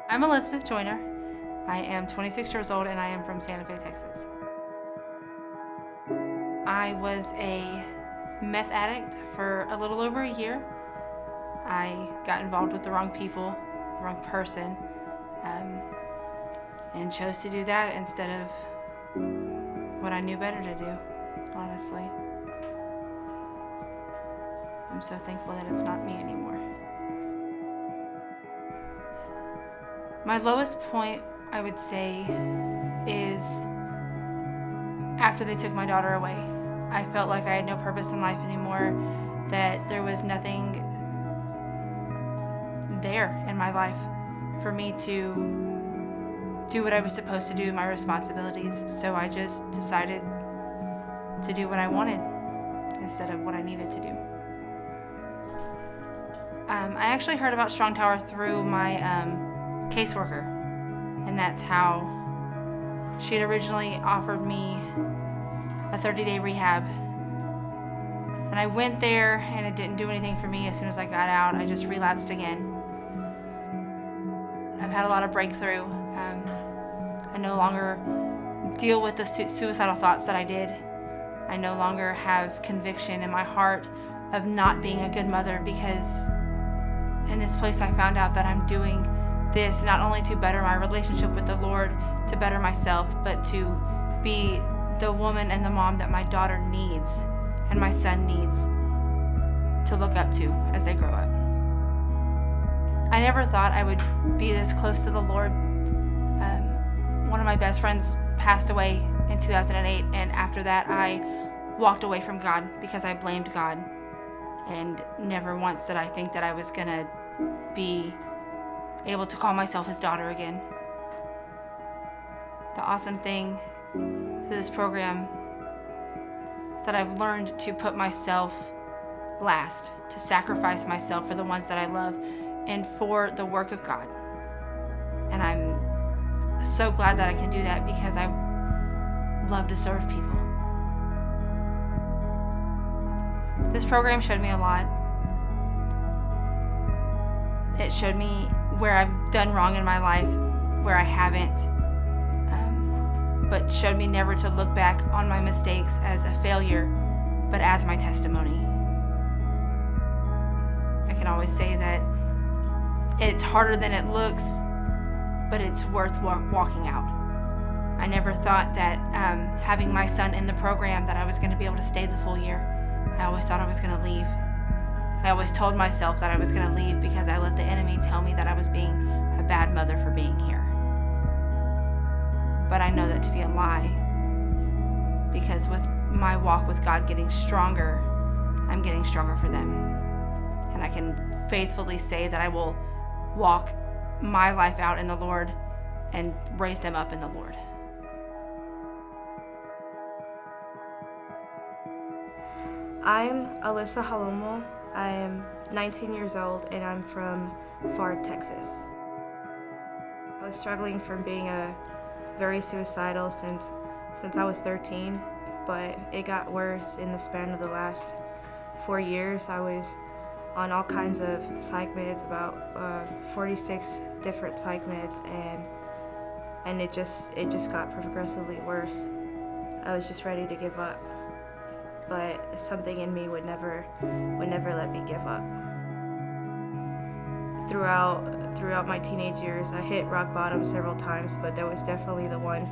I'm Elizabeth Joyner. I am 26 years old and I am from Santa Fe, Texas. I was a meth addict for a little over a year. I got involved with the wrong people, the wrong person, and chose to do that instead of what I knew better to do, honestly. I'm so thankful that it's not me anymore. My lowest point, I would say, is after they took my daughter away. I felt like I had no purpose in life anymore, that there was nothing there in my life for me to do what I was supposed to do, my responsibilities. So I just decided to do what I wanted instead of what I needed to do. I actually heard about Strong Tower through my caseworker, and that's how she had originally offered me a 30-day rehab. And I went there and it didn't do anything for me. As soon as I got out, I just relapsed again. I've had a lot of breakthrough. I no longer deal with the suicidal thoughts that I did. I no longer have conviction in my heart of not being a good mother, because in this place I found out that I'm doing this not only to better my relationship with the Lord, to better myself, but to be the woman and the mom that my daughter needs and my son needs to look up to as they grow up. I never thought I would be this close to the Lord. One of my best friends passed away in 2008, and after that I walked away from God because I blamed God, and never once did I think that I was gonna be able to call myself his daughter again. The awesome thing to this program is that I've learned to put myself last, to sacrifice myself for the ones that I love and for the work of God. And I'm so glad that I can do that, because I love to serve people. This program showed me a lot. It showed me where I've done wrong in my life, where I haven't, but showed me never to look back on my mistakes as a failure, but as my testimony. I can always say that it's harder than it looks, but it's worth walking out. I never thought that having my son in the program that I was going to be able to stay the full year. I always thought I was going to leave. I always told myself that I was going to leave because I let the enemy tell me that I was being a bad mother for being here. But I know that to be a lie, because with my walk with God getting stronger, I'm getting stronger for them. And I can faithfully say that I will walk my life out in the Lord and raise them up in the Lord. I'm Alyssa Halomo. I am 19 years old and I'm from Ford, Texas. I was struggling from being very suicidal since I was 13, but it got worse in the span of the last 4 years. I was on all kinds of psych meds, about 46 different psych meds, and it just got progressively worse. I was just ready to give up, but something in me would never let me give up. Throughout my teenage years, I hit rock bottom several times, but there was definitely the one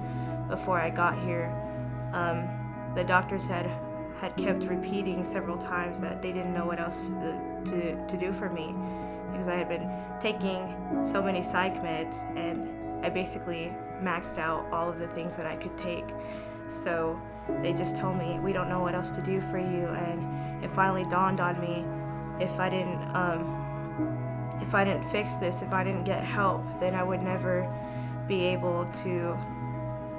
before I got here. The doctors had kept repeating several times that they didn't know what else to do for me, because I had been taking so many psych meds and I basically maxed out all of the things that I could take. So they just told me, we don't know what else to do for you. And it finally dawned on me, if I didn't fix this, if I didn't get help, then I would never be able to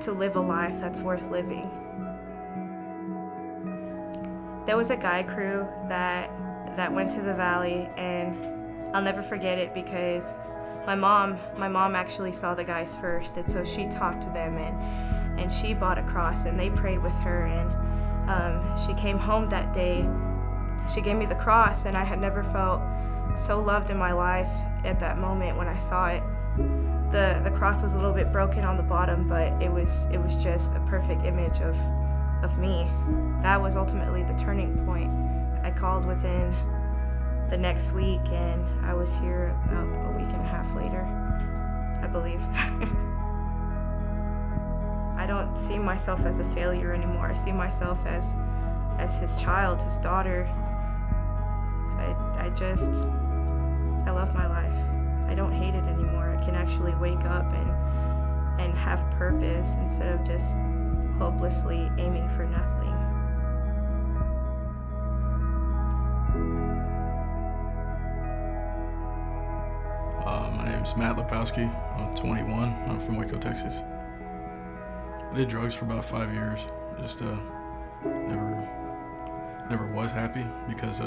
live a life that's worth living. There was a guide crew that went to the valley, and I'll never forget it because my mom actually saw the guys first, and so she talked to them, and she bought a cross, and they prayed with her, and she came home that day. She gave me the cross, and I had never felt so loved in my life at that moment when I saw it. The cross was a little bit broken on the bottom, but it was just a perfect image of me. That was ultimately the turning point. I called within the next week, and I was here about a week and a half later, I believe. I don't see myself as a failure anymore. I see myself as his child, his daughter. I love my life. I don't hate it anymore. I can actually wake up and have purpose instead of just hopelessly aiming for nothing. My name is Matt Lepowski. I'm 21. I'm from Waco, Texas. I did drugs for about 5 years. Just never was happy because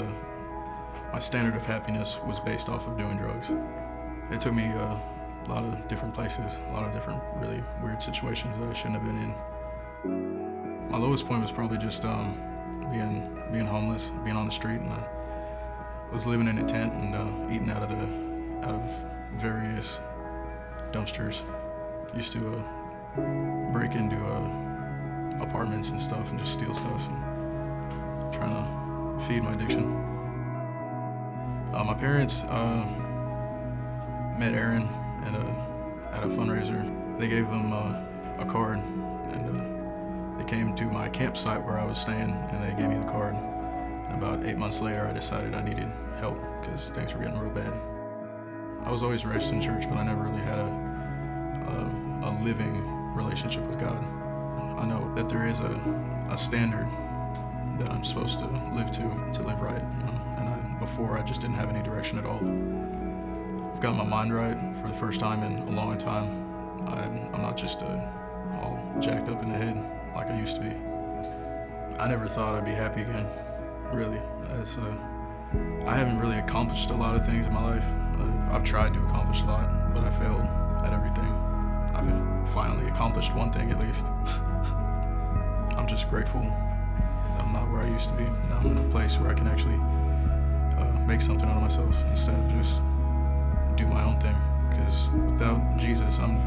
my standard of happiness was based off of doing drugs. It took me a lot of different places, a lot of different really weird situations that I shouldn't have been in. My lowest point was probably just being homeless, being on the street, and I was living in a tent and eating out of various dumpsters. Used to break into apartments and stuff and just steal stuff and trying to feed my addiction. My parents met Aaron at a fundraiser. They gave him a card, and they came to my campsite where I was staying, and they gave me the card. And about 8 months later, I decided I needed help because things were getting real bad. I was always raised in church, but I never really had a living relationship with God. I know that there is a standard that I'm supposed to live to live right, you know? And before I just didn't have any direction at all. I've got my mind right for the first time in a long time. I'm not just all jacked up in the head like I used to be. I never thought I'd be happy again, really. I haven't really accomplished a lot of things in my life. I've tried to accomplish a lot, but I failed at everything. I've finally accomplished one thing at least. I'm just grateful that I'm not where I used to be. Now I'm in a place where I can actually make something out of myself instead of just do my own thing. Because without Jesus, I'm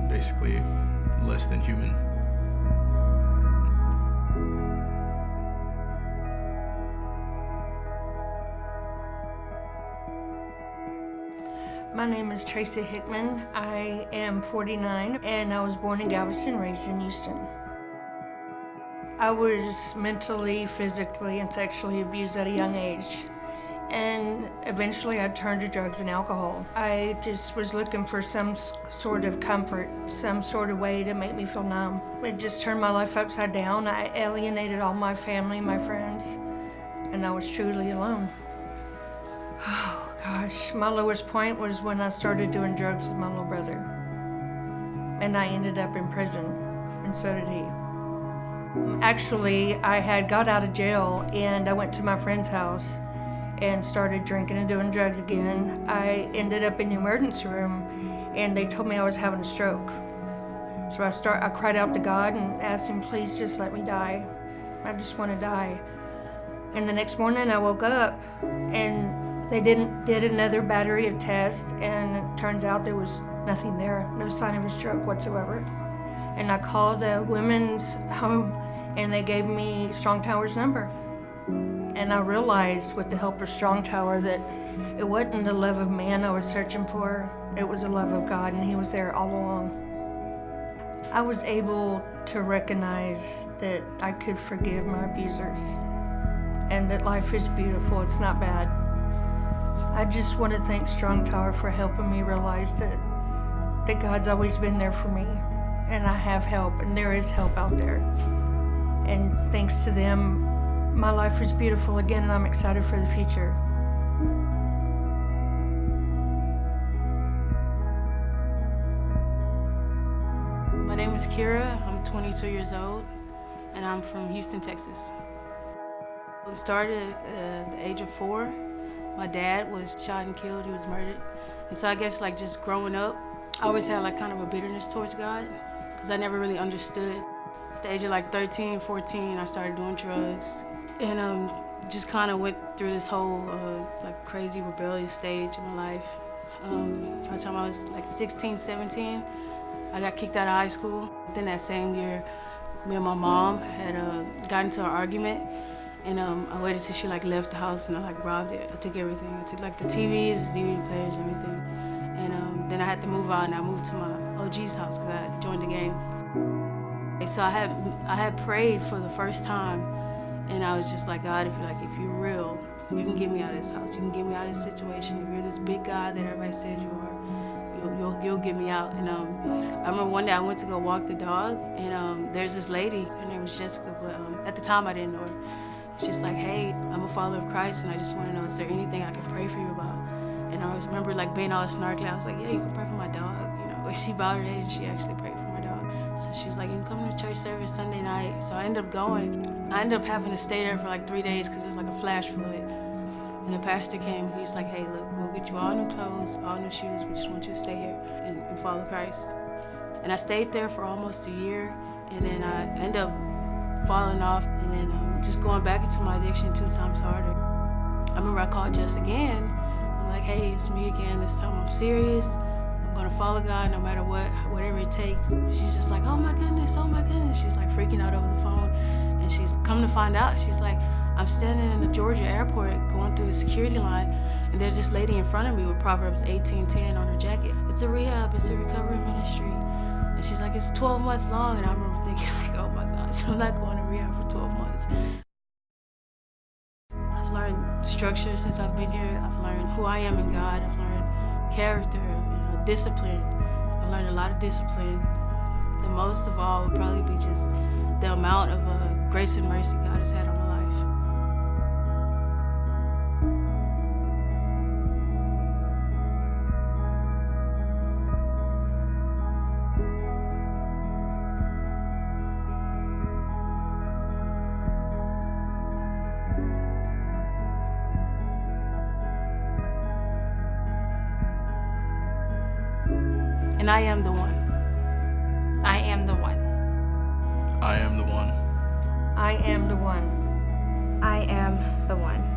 basically less than human. My name is Tracy Hickman. I am 49 and I was born in Galveston, raised in Houston. I was mentally, physically, and sexually abused at a young age. And eventually I turned to drugs and alcohol. I just was looking for some sort of comfort, some sort of way to make me feel numb. It just turned my life upside down. I alienated all my family, my friends, and I was truly alone. Oh gosh, my lowest point was when I started doing drugs with my little brother. And I ended up in prison, and so did he. Actually, I had got out of jail and I went to my friend's house and started drinking and doing drugs again. I ended up in the emergency room and they told me I was having a stroke. So I cried out to God and asked him, please just let me die. I just want to die. And the next morning I woke up and they did another battery of tests, and it turns out there was nothing there, no sign of a stroke whatsoever. And I called a women's home and they gave me Strong Tower's number. And I realized with the help of Strong Tower that it wasn't the love of man I was searching for, it was the love of God, and he was there all along. I was able to recognize that I could forgive my abusers and that life is beautiful, it's not bad. I just want to thank Strong Tower for helping me realize that God's always been there for me, and I have help, and there is help out there. And thanks to them, my life is beautiful again, and I'm excited for the future. My name is Kira. I'm 22 years old, and I'm from Houston, Texas. It started at the age of 4. My dad was shot and killed. He was murdered. And so I guess like just growing up, I always had like kind of a bitterness towards God because I never really understood. At the age of like 13, 14, I started doing drugs and just kind of went through this whole like crazy rebellious stage in my life. By the time I was like 16, 17, I got kicked out of high school. Then that same year, me and my mom had got into an argument, and I waited till she like left the house, and I like robbed it. I took everything. I took like the TVs, DVD players, everything. And then I had to move out, and I moved to my OG's house because I joined the game. So I had prayed for the first time, and I was just like, God, if you're real, you can get me out of this house. You can get me out of this situation. If you're this big God that everybody says you are, you'll get me out. And I remember one day I went to go walk the dog, and there's this lady. Her name was Jessica, but at the time I didn't know her. She's like, hey, I'm a follower of Christ, and I just want to know, is there anything I can pray for you about? And I remember like being all snarky. I was like, yeah, you can pray for my dog. And she bowed her head, and she actually prayed for my dog. So she was like, you can come to church service Sunday night. So I ended up going. I ended up having to stay there for like 3 days because it was like a flash flood. And the pastor came, he's like, hey, look, we'll get you all new clothes, all new shoes. We just want you to stay here and follow Christ. And I stayed there for almost a year, and then I ended up falling off, and then just going back into my addiction 2 times harder. I remember I called Jess again. I'm like, hey, it's me again. This time I'm serious. I'm gonna follow God no matter what, whatever it takes. She's just like, oh my goodness. She's like freaking out over the phone. And she's come to find out, she's like, I'm standing in the Georgia airport going through the security line, and there's this lady in front of me with Proverbs 18:10 on her jacket. It's a rehab, it's a recovery ministry. And she's like, it's 12 months long. And I remember thinking like, oh my gosh, I'm not going to rehab for 12 months. I've learned structure since I've been here. I've learned who I am in God. I've learned character, discipline. I've learned a lot of discipline. The most of all would probably be just the amount of grace and mercy God has had on my life. And I am the one. I am the one. I am the one. I am the one. I am the one.